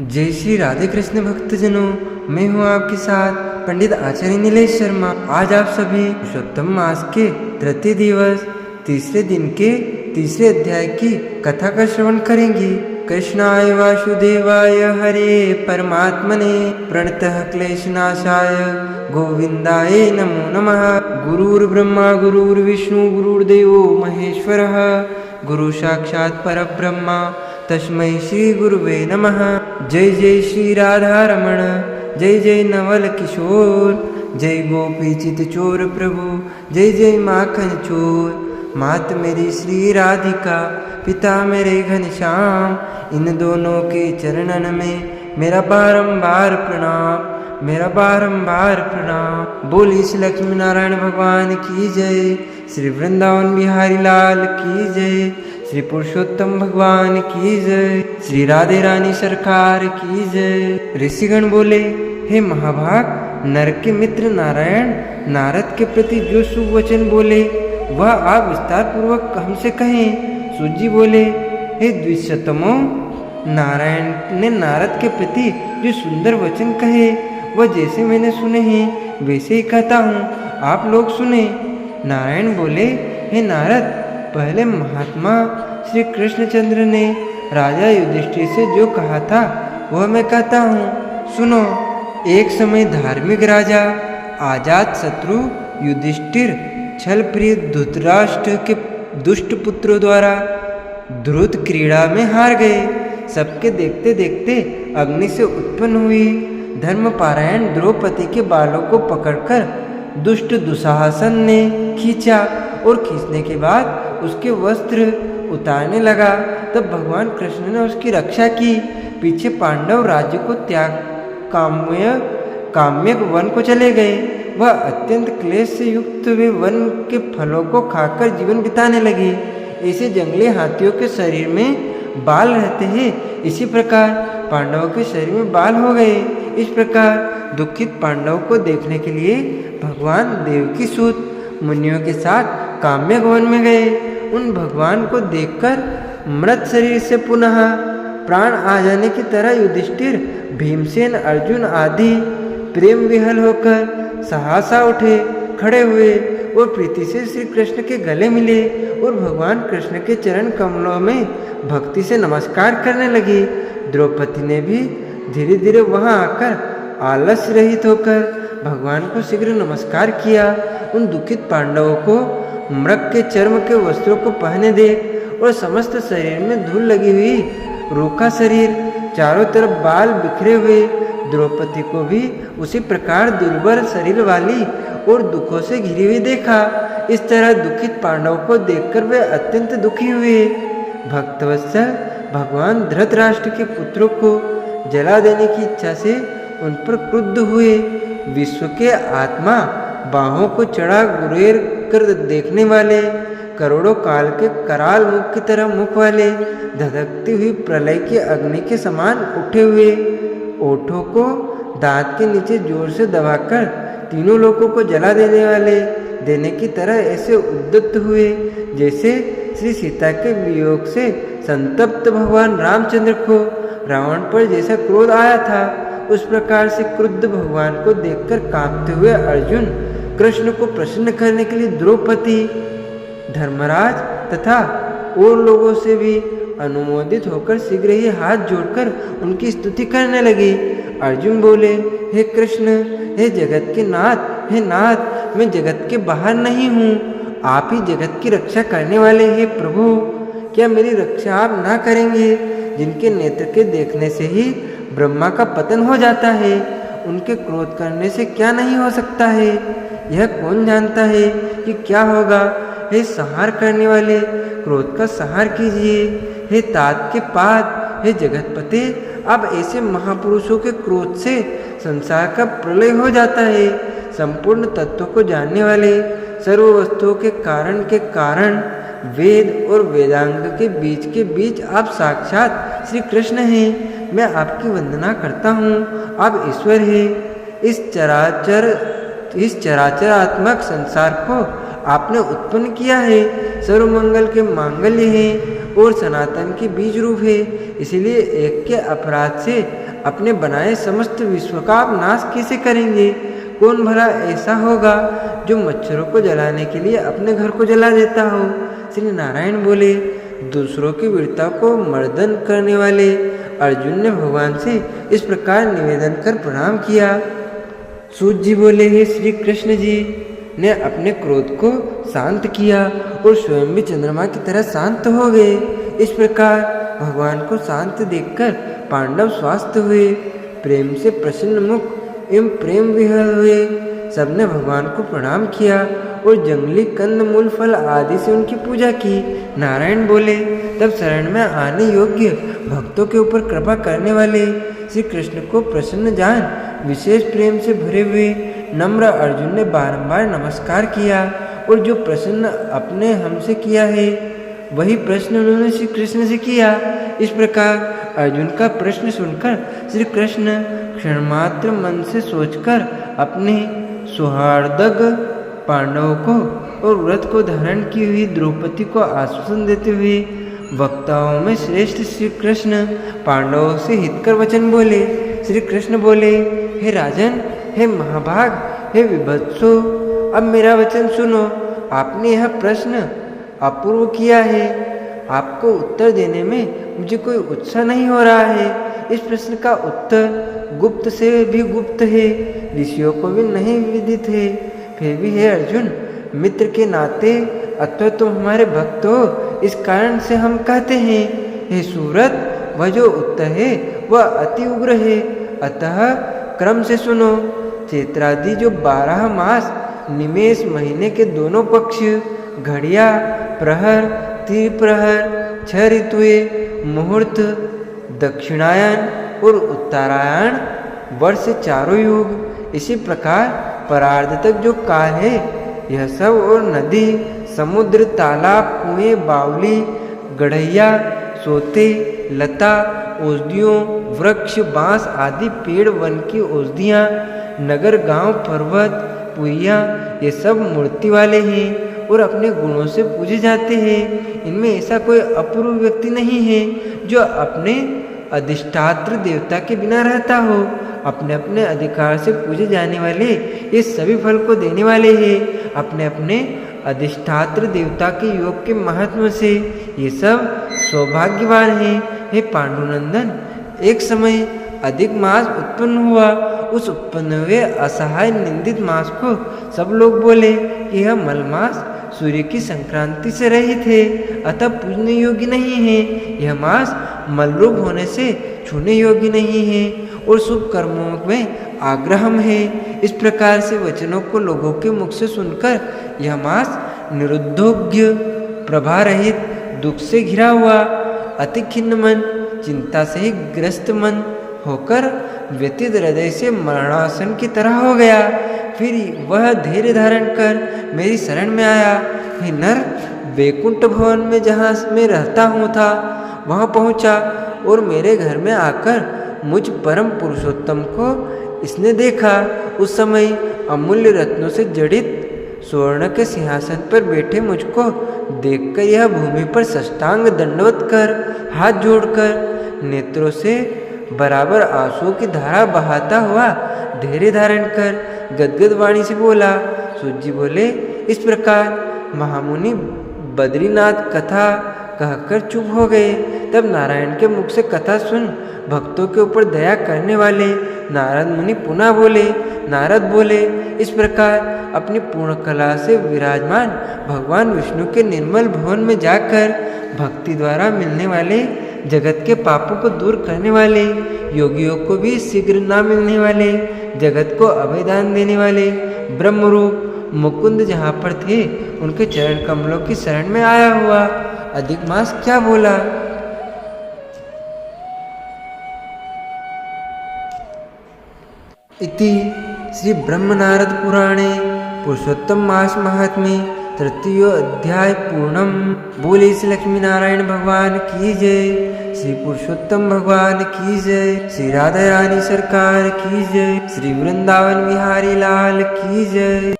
जय श्री राधे कृष्ण भक्तजनों, मैं हूँ आपके साथ पंडित आचार्य नीलेश शर्मा। आज आप सभी पुरुषोत्तम मास के तृतीय दिवस तीसरे दिन के तीसरे अध्याय की कथा का श्रवण करेंगे। कृष्णाय वासुदेवाय हरे परमात्मने प्रणतः क्लेशनाशाय गोविंदाय नमो नमः। गुरुर्ब्रह्मा गुरुर्विष्णु गुरुर्देवो महेश्वरः, गुरु साक्षात् परब्रह्म तस्मै श्री गुरुवे नमः। जय जय श्री राधा रमण, जय जय नवल किशोर, जय गोपी चित चोर प्रभु, जय जय माखन चोर। मात मेरी श्री राधिका, पिता मेरे घनश्याम, इन दोनों के चरणन में मेरा बारंबार प्रणाम, मेरा बारंबार प्रणाम। बोली श्री लक्ष्मी नारायण भगवान की जय, श्री वृंदावन बिहारी लाल की जय, श्री पुरुषोत्तम भगवान की जय, श्री राधे रानी सरकार की जय। ऋषिगण बोले, हे महाभाग, नर के मित्र नारायण नारद के प्रति जो सुवचन बोले वह आप विस्तार पूर्वक हमसे कहें। सूत जी बोले, हे द्विशतमो, नारायण ने नारद के प्रति जो सुंदर वचन कहे वह जैसे मैंने सुने हैं वैसे ही कहता हूँ, आप लोग सुने। नारायण बोले, हे नारद, पहले महात्मा श्री कृष्णचंद्र ने राजा युधिष्ठिर से जो कहा था वह मैं कहता हूँ, सुनो। एक समय धार्मिक राजा आजात शत्रु युधिष्ठिर छल प्रिय धृतराष्ट्र के दुष्ट पुत्रों द्वारा द्रुत क्रीड़ा में हार गए। सबके देखते देखते अग्नि से उत्पन्न हुई धर्मपारायण द्रौपदी के बालों को पकड़कर दुष्ट दुशासन ने खींचा और खींचने के बाद उसके वस्त्र उतारने लगा। तब भगवान कृष्ण ने उसकी रक्षा की। पीछे पांडव राज्य को त्याग काम्य वन को चले गए। वह अत्यंत क्लेश से युक्त वे वन के फलों को खाकर जीवन बिताने लगे। ऐसे जंगली हाथियों के शरीर में बाल रहते हैं, इसी प्रकार पांडवों के शरीर में बाल हो गए। इस प्रकार दुखित पांडवों को देखने के लिए भगवान देवकी सूत मुनियों के साथ काम्य वन में गए। उन भगवान को देखकर मृत शरीर से पुनः प्राण आ जाने की तरह युधिष्ठिर, भीमसेन, अर्जुन आदि प्रेम विहल होकर सहसा उठे, खड़े हुए और प्रीति से श्री कृष्ण के गले मिले और भगवान कृष्ण के चरण कमलों में भक्ति से नमस्कार करने लगे। द्रौपदी ने भी धीरे धीरे वहां आकर आलस्य रहित होकर भगवान को शीघ्र नमस्कार किया। उन दुखित पांडवों को मृग के चर्म के वस्त्रों को पहने देख और समस्त शरीर में धूल लगी हुई, रूखा शरीर, चारों तरफ बाल बिखरे हुए द्रौपदी को भी उसी प्रकार दुर्बल शरीर वाली और दुखों से घिरी हुई देखा। इस तरह दुखित पांडवों को देखकर वे अत्यंत दुखी हुए। भक्तवत्सल भगवान धृतराष्ट्र के पुत्रों को जला देने की इच्छा से उन पर क्रुद्ध हुए। विश्व के आत्मा, बाहों को चढ़ा गुरेर कर देखने वाले, करोड़ों काल के कराल मुख की तरह मुख वाले, धधकती हुई प्रलय की अग्नि के समान उठे हुए, ओठों को दांत के नीचे जोर से दबाकर तीनों लोगों को जला देने की तरह ऐसे उद्यत हुए जैसे श्री सीता के वियोग से संतप्त भगवान रामचंद्र को रावण पर जैसा क्रोध आया था, उस प्रकार से क्रुद्ध भगवान को देखकर कांपते हुए अर्जुन कृष्ण को प्रसन्न करने के लिए द्रौपदी, धर्मराज तथा और लोगों से भी अनुमोदित होकर शीघ्र ही हाथ जोड़कर उनकी स्तुति करने लगे। अर्जुन बोले, हे कृष्ण, हे जगत के नाथ, हे नाथ, मैं जगत के बाहर नहीं हूँ, आप ही जगत की रक्षा करने वाले हैं प्रभु। क्या मेरी रक्षा आप ना करेंगे? जिनके नेत्र के देखने से ही ब्रह्मा का पतन हो जाता है, उनके क्रोध करने से क्या नहीं हो सकता है? यह कौन जानता है कि क्या होगा? हे संहार करने वाले, क्रोध का संहार कीजिए। हे तात के पात, हे जगतपते, अब ऐसे महापुरुषों के क्रोध से संसार का प्रलय हो जाता है। संपूर्ण तत्वों को जानने वाले, सर्व वस्तुओं के कारण वेद और वेदांग के बीच आप साक्षात श्री कृष्ण हैं। मैं आपकी वंदना करता हूँ, आप ईश्वर हैं। इस चराचरात्मक संसार को आपने उत्पन्न किया है, सर्वमंगल के मांगल्य हैं और सनातन के बीज रूप है। इसलिए एक के अपराध से अपने बनाए समस्त विश्व का आप नाश कैसे करेंगे? कौन भला ऐसा होगा जो मच्छरों को जलाने के लिए अपने घर को जला देता हो? श्री नारायण बोले, दूसरों की वीरता को मर्दन करने वाले अर्जुन ने भगवान से इस प्रकार निवेदन कर प्रणाम किया। सूत जी बोले, हे श्री कृष्ण जी ने अपने क्रोध को शांत किया और स्वयं भी चंद्रमा की तरह शांत हो गए। इस प्रकार भगवान को शांत देखकर पांडव स्वस्थ हुए, प्रेम से प्रसन्न मुख एवं प्रेम विहल हुए। सबने भगवान को प्रणाम किया और जंगली कंद मूल फल आदि से उनकी पूजा की। नारायण बोले, तब शरण में आने योग्य भक्तों के ऊपर कृपा करने वाले श्री कृष्ण को प्रसन्न जान विशेष प्रेम से भरे हुए नम्र अर्जुन ने बारंबार नमस्कार किया और जो प्रश्न अपने हमसे किया है वही प्रश्न उन्होंने श्री कृष्ण से किया। इस प्रकार अर्जुन का प्रश्न सुनकर श्री कृष्ण क्षणमात्र मन से सोचकर अपने सौहार्दग पांडवों को और व्रत को धारण की हुई द्रौपदी को आश्वासन देते हुए वक्ताओं में श्रेष्ठ श्री कृष्ण पांडवों से हितकर वचन बोले। श्री कृष्ण बोले, हे राजन, हे महाभाग, हे विभत्सो, अब मेरा वचन सुनो। आपने यह प्रश्न अपूर्व किया है। आपको उत्तर देने में मुझे कोई उत्साह नहीं हो रहा है। इस प्रश्न का उत्तर गुप्त से भी गुप्त है, ऋषियों को भी नहीं विदित है। फिर भी हे अर्जुन, मित्र के नाते अथवा तुम हमारे भक्त हो, इस कारण से हम कहते हैं। हे सुव्रत, वह जो उत्तर है वह अति उग्र है, अतः क्रम से सुनो। चैत्रादि जो 12 मास निमेष महीने के दोनों पक्ष, घड़िया, प्रहर, त्रिप्रहर, 6 ऋतुएं, मुहूर्त, दक्षिणायन और उत्तरायण, वर्ष 4 युग, इसी प्रकार परार्ध तक जो काल है, यह सब और नदी, समुद्र, तालाब, कुएं, बावली, गढ़ैया, सोते, लता, औषधियों, वृक्ष, बांस आदि पेड़, वन की औषधियाँ, नगर, गांव, पर्वत, पुइया, ये सब मूर्ति वाले हैं और अपने गुणों से पूजे जाते हैं। इनमें ऐसा कोई अपूर्व व्यक्ति नहीं है जो अपने अधिष्ठात्र देवता के बिना रहता हो। अपने अपने अधिकार से पूजे जाने वाले ये सभी फल को देने वाले हैं। अपने अपने अधिष्ठात्र देवता के योग के महत्व से ये सब सौभाग्यवान हैं। हे पांडुनंदन, एक समय अधिक मास उत्पन्न हुआ। उस उत्पन्न हुए असहाय निंदित मास को सब लोग बोले कि यह मलमास सूर्य की संक्रांति से रहित है, अतः पूजने योग्य नहीं है। यह मास मलरूप होने से छूने योग्य नहीं है और शुभ कर्मों में आग्रहम है। इस प्रकार से वचनों को लोगों के मुख से सुनकर यह मास निरुद्धोग्य, प्रभा रहित, दुख से घिरा हुआ, अति खिन्न मन, चिंता से ही ग्रस्त मन होकर व्यतीत हृदय से मरणासन की तरह हो गया। फिर वह धैर्य धारण कर मेरी शरण में आया। हे नर, वैकुंठ भवन में जहाँ मैं रहता हूँ था वहाँ पहुँचा और मेरे घर में आकर मुझ परम पुरुषोत्तम को इसने देखा। उस समय अमूल्य रत्नों से जड़ित स्वर्ण के सिंहासन पर बैठे मुझको देखकर यह भूमि पर साष्टांग दंडवत कर हाथ जोड़कर नेत्रों से बराबर आंसुओं की धारा बहाता हुआ धैर्य धारण कर गदगद वाणी से बोला। सूत जी बोले, इस प्रकार महामुनि बद्रीनाथ कथा कहकर चुप हो गए। तब नारायण के मुख से कथा सुन भक्तों के ऊपर दया करने वाले नारद मुनि पुनः बोले। नारद बोले, इस प्रकार अपनी पूर्ण कला से विराजमान भगवान विष्णु के निर्मल भवन में जाकर भक्ति द्वारा मिलने वाले जगत के पापों को दूर करने वाले, योगियों को भी शीघ्र न मिलने वाले, जगत को अभयदान देने वाले ब्रह्मरूप मुकुंद जहाँ पर थे उनके चरण कमलों की शरण में आया हुआ। अधिक मास क्या बोला। इति श्री ब्रह्म नारद पुराणे पुरुषोत्तम मास महात्म्ये तृतीय अध्याय पूर्णम। बोले श्री लक्ष्मी नारायण भगवान की जय, श्री पुरुषोत्तम भगवान की जय, श्री राधा रानी सरकार की जय, श्री वृंदावन बिहारी लाल की जय।